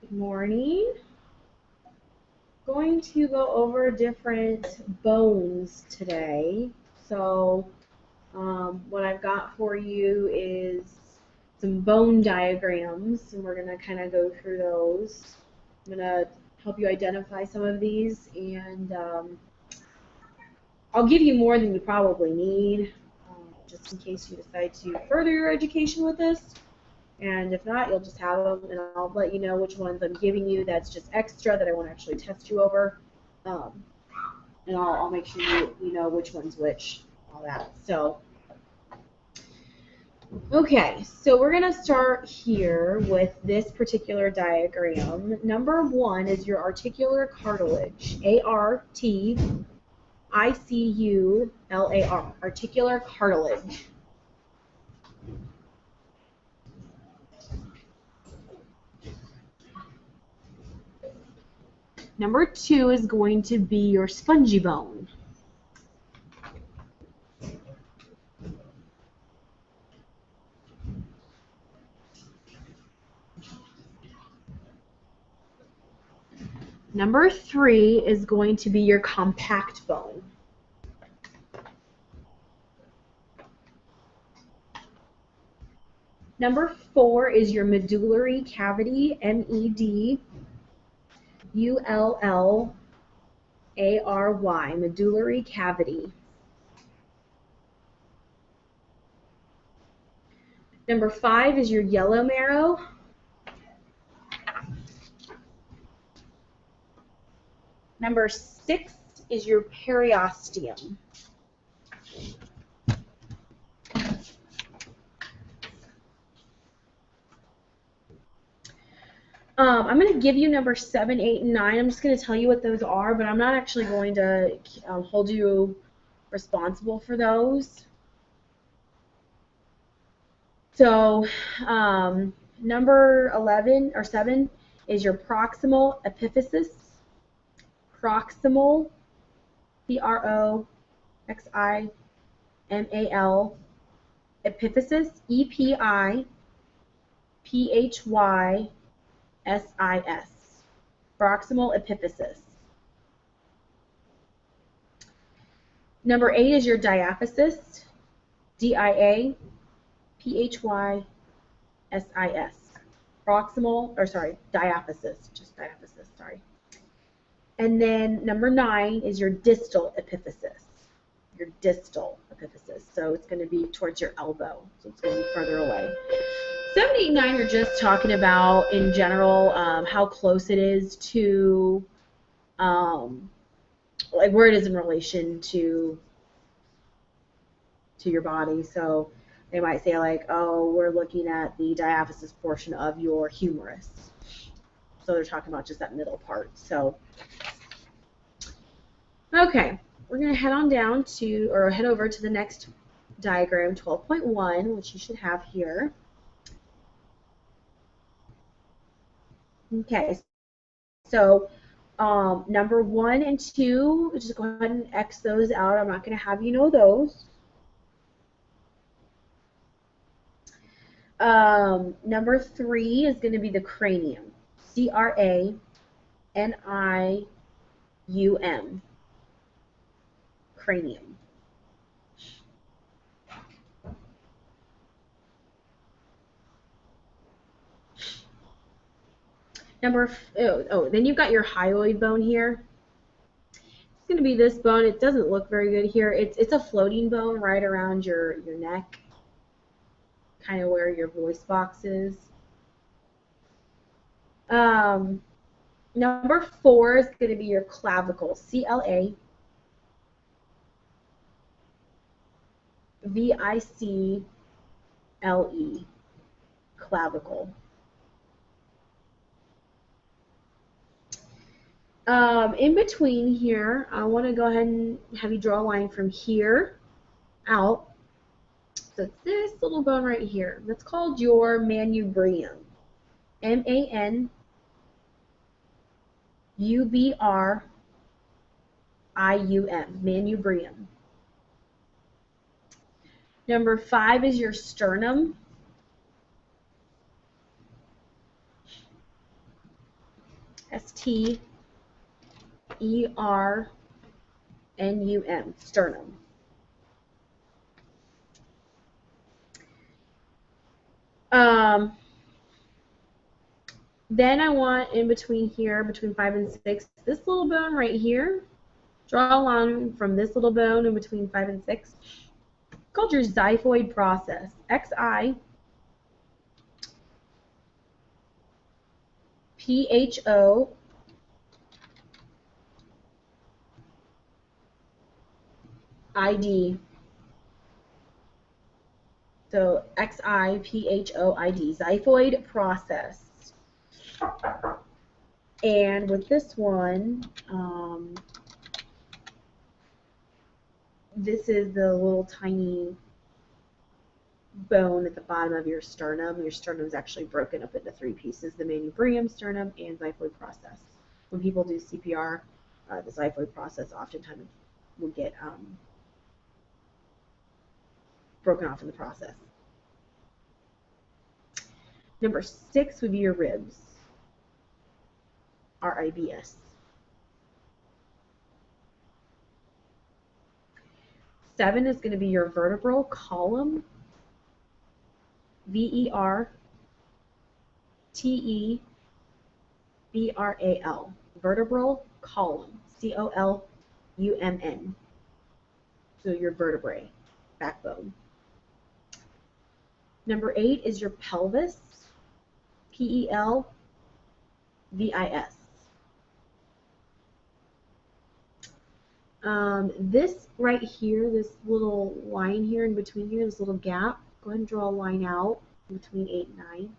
Good morning. Going to go over different bones today. So what I've got for you is some bone diagrams, and we're going to kind of go through those. I'm going to help you identify some of these, and I'll give you more than you probably need, just in case you decide to further your education with this. And if not, you'll just have them, and I'll let you know which ones I'm giving you that's just extra that I won't actually test you over. And I'll make sure you know which one's which, all that. So, okay, so we're going to start here with this particular diagram. Number 1 is your articular cartilage, A-R-T-I-C-U-L-A-R, articular cartilage. Number 2 is going to be your spongy bone. Number 3 is going to be your compact bone. Number 4 is your medullary cavity, M-E-D-U-L-L-A-R-Y, medullary cavity. Number 5 is your yellow marrow. Number 6 is your periosteum. I'm going to give you number 7, 8, and 9. I'm just going to tell you what those are, but I'm not actually going to hold you responsible for those. So number 11 or 7 is your proximal epiphysis. Proximal, P-R-O-X-I-M-A-L, epiphysis, E-P-I-P-H-Y-S-I-S, proximal epiphysis. Number 8 is your diaphysis, D-I-A-P-H-Y-S-I-S, diaphysis, just diaphysis, sorry. And then number 9 is your distal epiphysis. Your distal epiphysis. So it's going to be towards your elbow. So it's going to be further away. 7, 8, 9 are just talking about, in general, how close it is to, like where it is in relation to your body. So they might say like, oh, we're looking at the diaphysis portion of your humerus. So they're talking about just that middle part. So, okay, we're going to head on down to, or head over to the next diagram, 12.1, which you should have here. Okay, so number 1 and 2, just go ahead and X those out. I'm not going to have you know those. Number 3 is going to be the cranium, C-R-A-N-I-U-M, cranium. Then you've got your hyoid bone here. It's going to be this bone. It doesn't look very good here. It's a floating bone right around your neck, kind of where your voice box is. Number 4 is going to be your clavicle, C-L-A-V-I-C-L-E, clavicle. In between here, I want to go ahead and have you draw a line from here out. So it's this little bone right here. That's called your manubrium. M-A-N-U-B-R-I-U-M, manubrium. Number 5 is your sternum. S-T-E-R-N-U-M, sternum. Then I want in between here, between 5 and 6, this little bone right here. Draw a line from this little bone in between 5 and 6. It's called your xiphoid process. Xiphoid. So Xiphoid, xiphoid process. And with this one, this is the little tiny bone at the bottom of your sternum. Your sternum is actually broken up into 3 pieces, the manubrium, sternum, and xiphoid process. When people do CPR, the xiphoid process oftentimes will get broken off in the process. Number 6 would be your ribs, R-I-B-S. 7 is going to be your vertebral column, V-E-R-T-E-B-R-A-L, vertebral column, C-O-L-U-M-N. So your vertebrae, backbone. Number 8 is your pelvis, P-E-L-V-I-S. This right here, this little line here in between here, this little gap, go ahead and draw a line out between 8 and 9.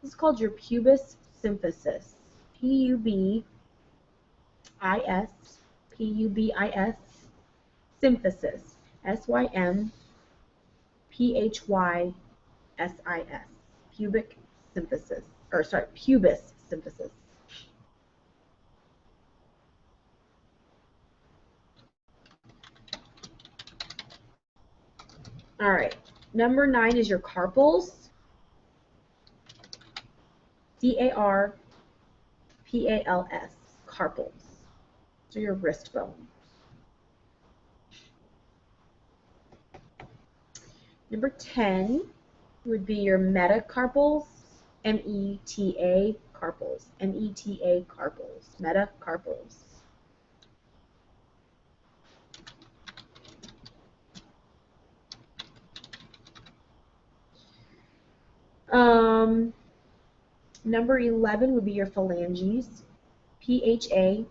This is called your pubis symphysis. P-U-B-I-S, P-U-B-I-S, symphysis, S-Y-M-P-H-Y-S-I-S, pubic symphysis, or sorry, pubis symphysis. All right, number 9 is your carpals, C-A-R-P-A-L-S, carpals. So your wrist bone. Number 10 would be your metacarpals, M-E-T-A carpals, M-E-T-A carpals, metacarpals. Number 11 would be your phalanges, P-H-A-L-A-N-G-E-S,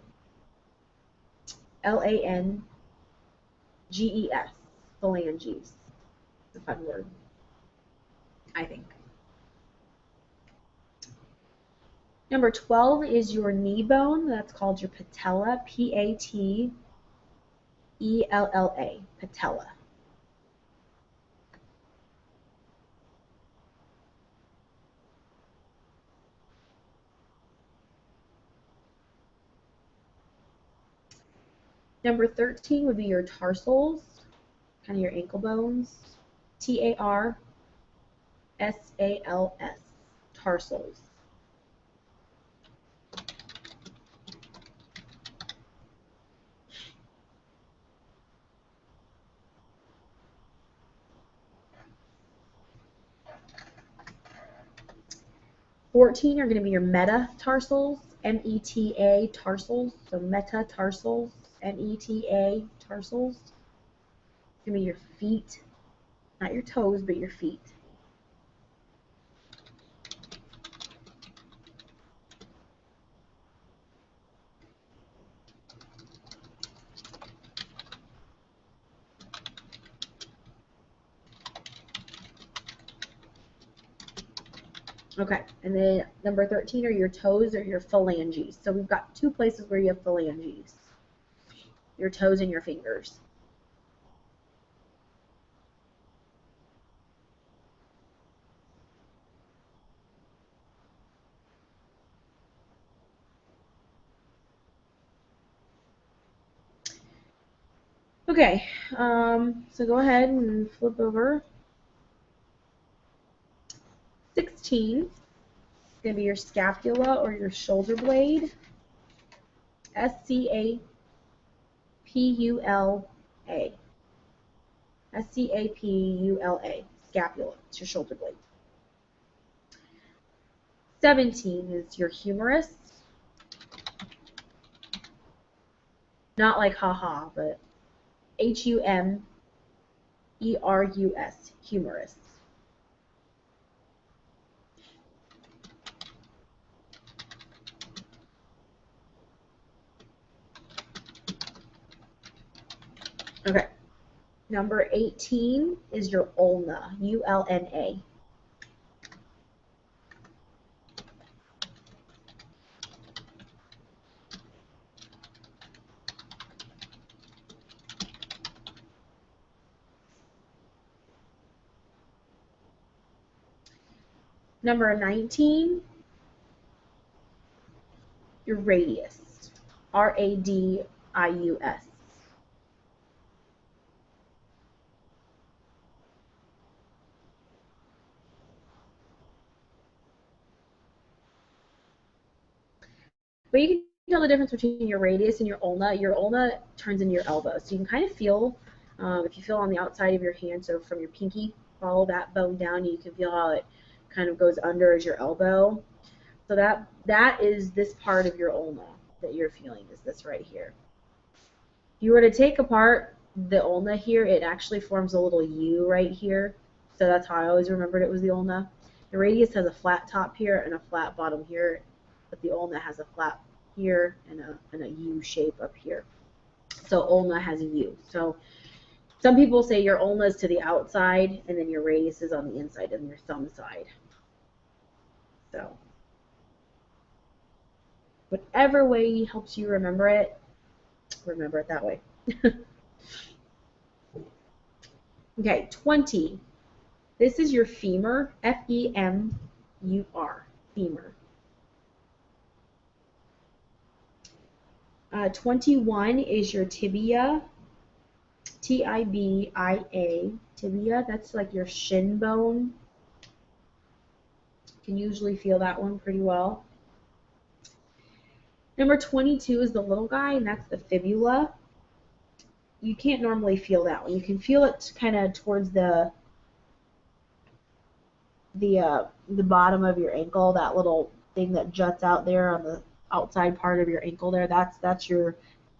phalanges. It's a fun word, I think. Number 12 is your knee bone. That's called your patella, P-A-T-E-L-L-A, patella. Number 13 would be your tarsals, kind of your ankle bones, T-A-R-S-A-L-S, tarsals. $14 are going to be your metatarsals, M-E-T-A tarsals, so metatarsals, M-E-T-A tarsals. It's going to be your feet, not your toes, but your feet. Okay, and then number 13 are your toes or your phalanges. So we've got 2 places where you have phalanges, your toes and your fingers. Okay, so go ahead and flip over. 16 going to be your scapula or your shoulder blade. S-C-A-P-U-L-A. S-C-A-P-U-L-A. Scapula. It's your shoulder blade. 17 is your humerus. Not like haha, but H-U-M-E-R-U-S. Humerus. Okay. Number 18 is your ulna, U-L-N-A. Number 19, your radius, R-A-D-I-U-S. But you can tell the difference between your radius and your ulna. Your ulna turns into your elbow. So you can kind of feel, if you feel on the outside of your hand, so from your pinky, follow that bone down, you can feel how it kind of goes under as your elbow. So that is this part of your ulna that you're feeling, is this right here. If you were to take apart the ulna here, it actually forms a little U right here. So that's how I always remembered it was the ulna. The radius has a flat top here and a flat bottom here, but the ulna has a flat here and a U shape up here. So ulna has a U. So some people say your ulna is to the outside and then your radius is on the inside and your thumb side. So whatever way helps you remember it that way. Okay, 20. This is your femur, F-E-M-U-R, femur. 21 is your tibia, T-I-B-I-A, tibia. That's like your shin bone. You can usually feel that one pretty well. Number 22 is the little guy, and that's the fibula. You can't normally feel that one. You can feel it kind of towards the bottom of your ankle, that little thing that juts out there on the outside part of your ankle there. That's your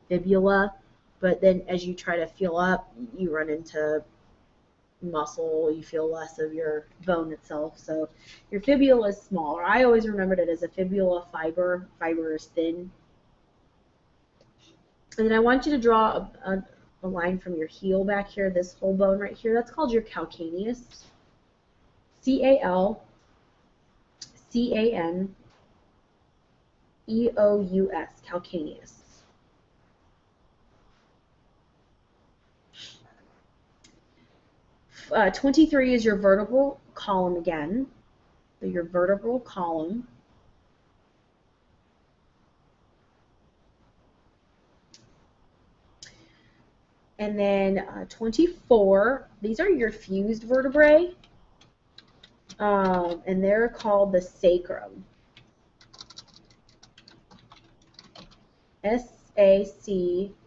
fibula. But then as you try to feel up, you run into muscle, you feel less of your bone itself. So your fibula is smaller. I always remembered it as a fibula fiber. Fiber is thin. And then I want you to draw a line from your heel back here, this whole bone right here. That's called your calcaneus. C-A-L-C-A-N-E-O-U-S, calcaneus. Uh, 23 is your vertebral column again. So your vertebral column. And then 24, these are your fused vertebrae. And they're called the sacrum. S-A-C-R-U-M.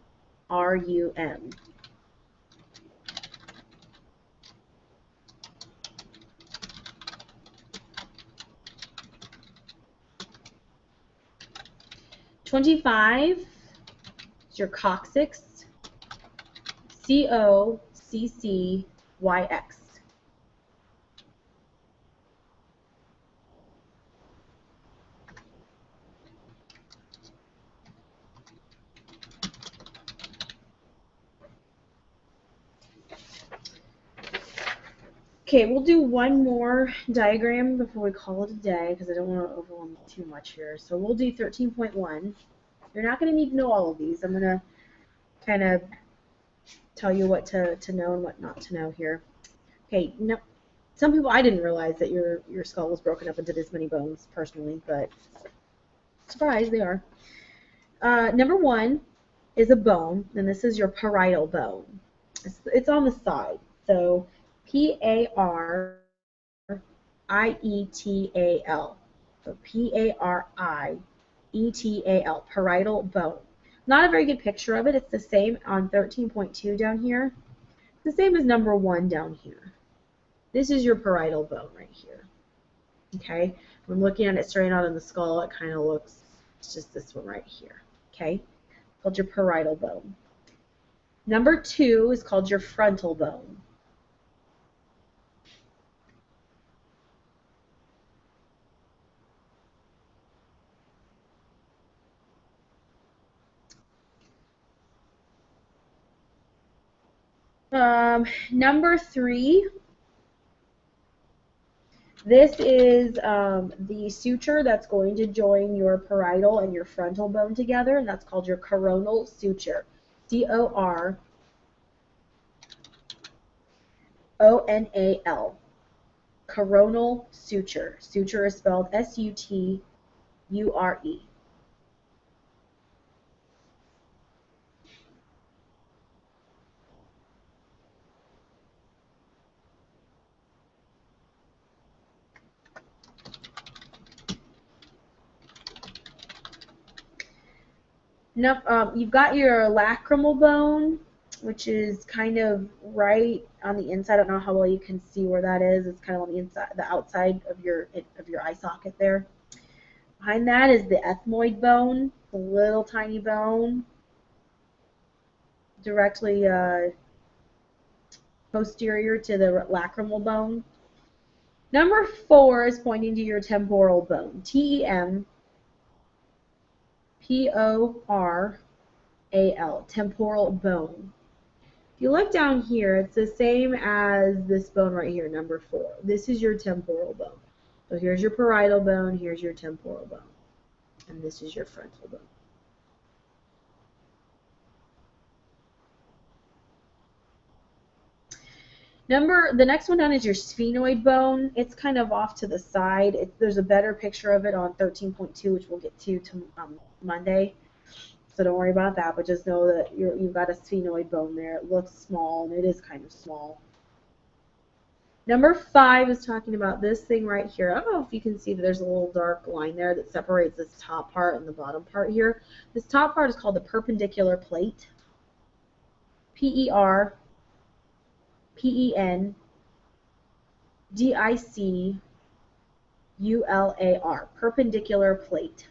'25 is your coccyx. C-O-C-C-Y-X. Okay, we'll do one more diagram before we call it a day because I don't want to overwhelm you too much here. So we'll do 13.1. You're not going to need to know all of these. I'm going to kind of tell you what to know and what not to know here. Okay, no, some people, I didn't realize that your skull was broken up into this many bones personally, but surprise, they are. Number 1 is a bone, and this is your parietal bone. It's on the side. So P-A-R-I-E-T-A-L. So P-A-R-I-E-T-A-L, parietal bone. Not a very good picture of it. It's the same on 13.2 down here. It's the same as number 1 down here. This is your parietal bone right here. Okay? When looking at it straight out in the skull, it kind of looks, it's just this one right here. Okay? Called your parietal bone. Number 2 is called your frontal bone. Number 3, this is the suture that's going to join your parietal and your frontal bone together, and that's called your coronal suture. C-O-R-O-N-A-L. Coronal suture. Suture is spelled S-U-T-U-R-E. You've got your lacrimal bone, which is kind of right on the inside. I don't know how well you can see where that is. It's kind of on the inside, the outside of your eye socket there. Behind that is the ethmoid bone, the little tiny bone, directly posterior to the lacrimal bone. Number 4 is pointing to your temporal bone. T-E-M-P-O-R-A-L, temporal bone. If you look down here, it's the same as this bone right here, number 4. This is your temporal bone. So here's your parietal bone, here's your temporal bone, and this is your frontal bone. The next one down is your sphenoid bone. It's kind of off to the side. There's a better picture of it on 13.2, which we'll get to Monday. So don't worry about that, but just know that you've got a sphenoid bone there. It looks small, and it is kind of small. Number 5 is talking about this thing right here. I don't know if you can see that there's a little dark line there that separates this top part and the bottom part here. This top part is called the perpendicular plate. P-E-R-P-E-N-D-I-C-U-L-A-R, perpendicular plate.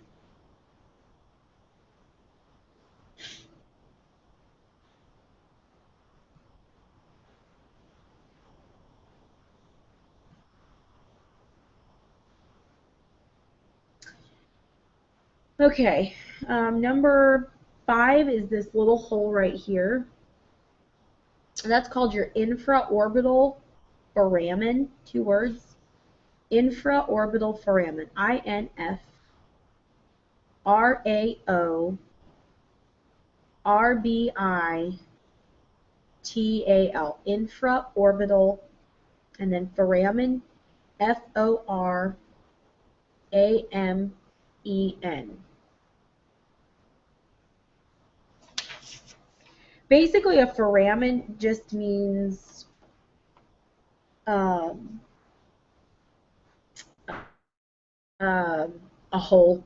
Okay, number 5 is this little hole right here. And that's called your infraorbital foramen, 2 words. Infraorbital foramen, I-N-F-R-A-O-R-B-I-T-A-L, infraorbital, and then foramen, F-O-R-A-M-E-N. Basically, a foramen just means a hole.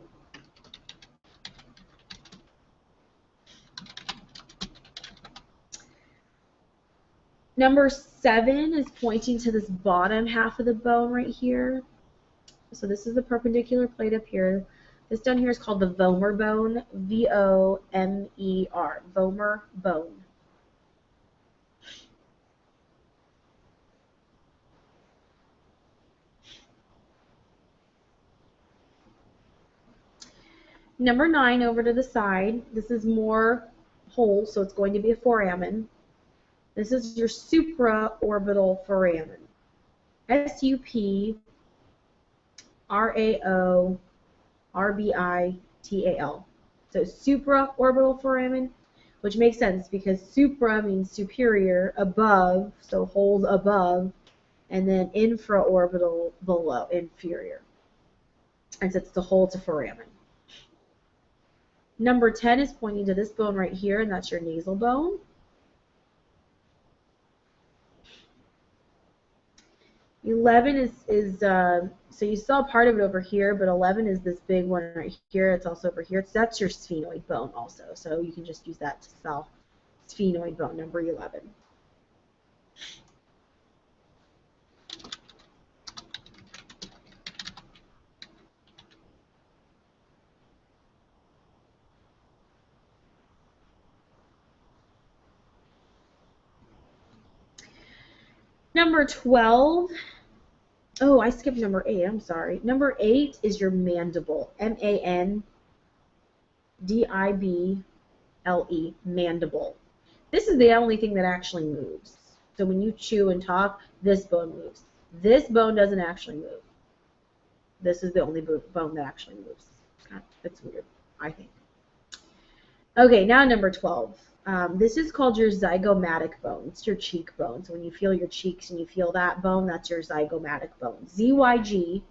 Number 7 is pointing to this bottom half of the bone right here. So this is the perpendicular plate up here. This down here is called the vomer bone, V-O-M-E-R, vomer bone. Number 9 over to the side, this is more whole, so it's going to be a foramen. This is your supraorbital foramen, S-U-P-R-A-O-R-B-I-T-A-L. So supraorbital foramen, which makes sense because supra means superior, above, so holes above, and then infraorbital, below, inferior. And so it's the hole to foramen. Number 10 is pointing to this bone right here, and that's your nasal bone. 11 is so you saw part of it over here, but 11 is this big one right here. It's also over here. So that's your sphenoid bone also. So you can just use that to spell sphenoid bone, number 11. Number 12. Oh, I skipped number 8. I'm sorry. Number 8 is your mandible. M-A-N-D-I-B-L-E, mandible. This is the only thing that actually moves. So when you chew and talk, this bone moves. This bone doesn't actually move. This is the only bone that actually moves. It's weird, I think. Okay, now number 12. This is called your zygomatic bone. It's your cheekbone. So when you feel your cheeks and you feel that bone, that's your zygomatic bone. Z-Y-G-O-M-A-T-I-C.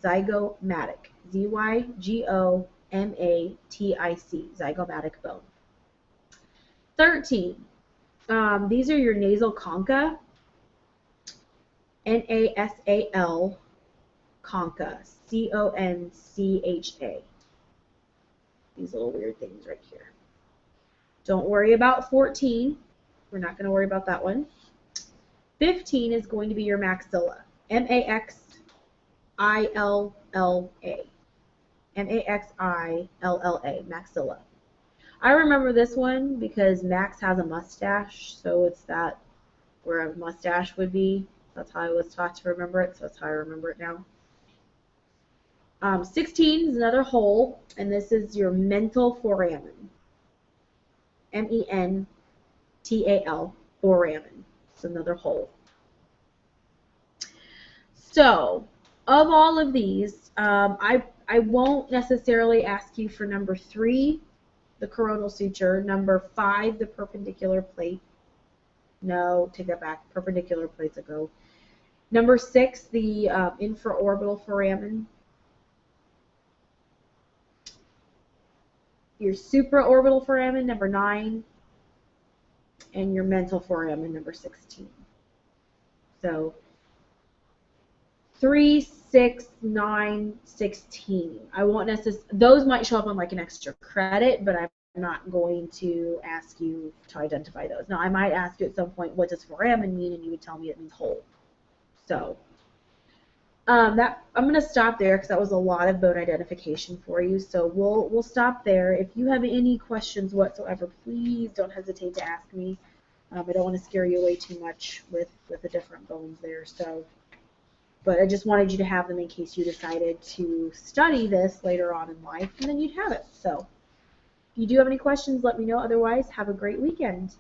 Zygomatic. Z-Y-G-O-M-A-T-I-C. Zygomatic bone. 13. These are your nasal concha. N-A-S-A-L. Concha. C-O-N-C-H-A. These little weird things right here. Don't worry about 14. We're not going to worry about that one. 15 is going to be your maxilla. M-A-X-I-L-L-A. M-A-X-I-L-L-A. Maxilla. I remember this one because Max has a mustache, so it's that where a mustache would be. That's how I was taught to remember it, so that's how I remember it now. 16 is another hole, and this is your mental foramen. M-E-N-T-A-L, foramen. It's another hole. So, of all of these, I won't necessarily ask you for number 3, the coronal suture, number 5, the perpendicular plate. No, take that back. Perpendicular plates ago. Number 6, the infraorbital foramen. Your supraorbital foramen, number 9, and your mental foramen, number 16. So 3, 6, 9, 16. I won't necessarily, those might show up on like an extra credit, but I'm not going to ask you to identify those. Now, I might ask you at some point, what does foramen mean, and you would tell me it means hole. So I'm going to stop there because that was a lot of bone identification for you. So we'll stop there. If you have any questions whatsoever, please don't hesitate to ask me. I don't want to scare you away too much with the different bones there. So, but I just wanted you to have them in case you decided to study this later on in life, and then you'd have it. So if you do have any questions, let me know. Otherwise, have a great weekend.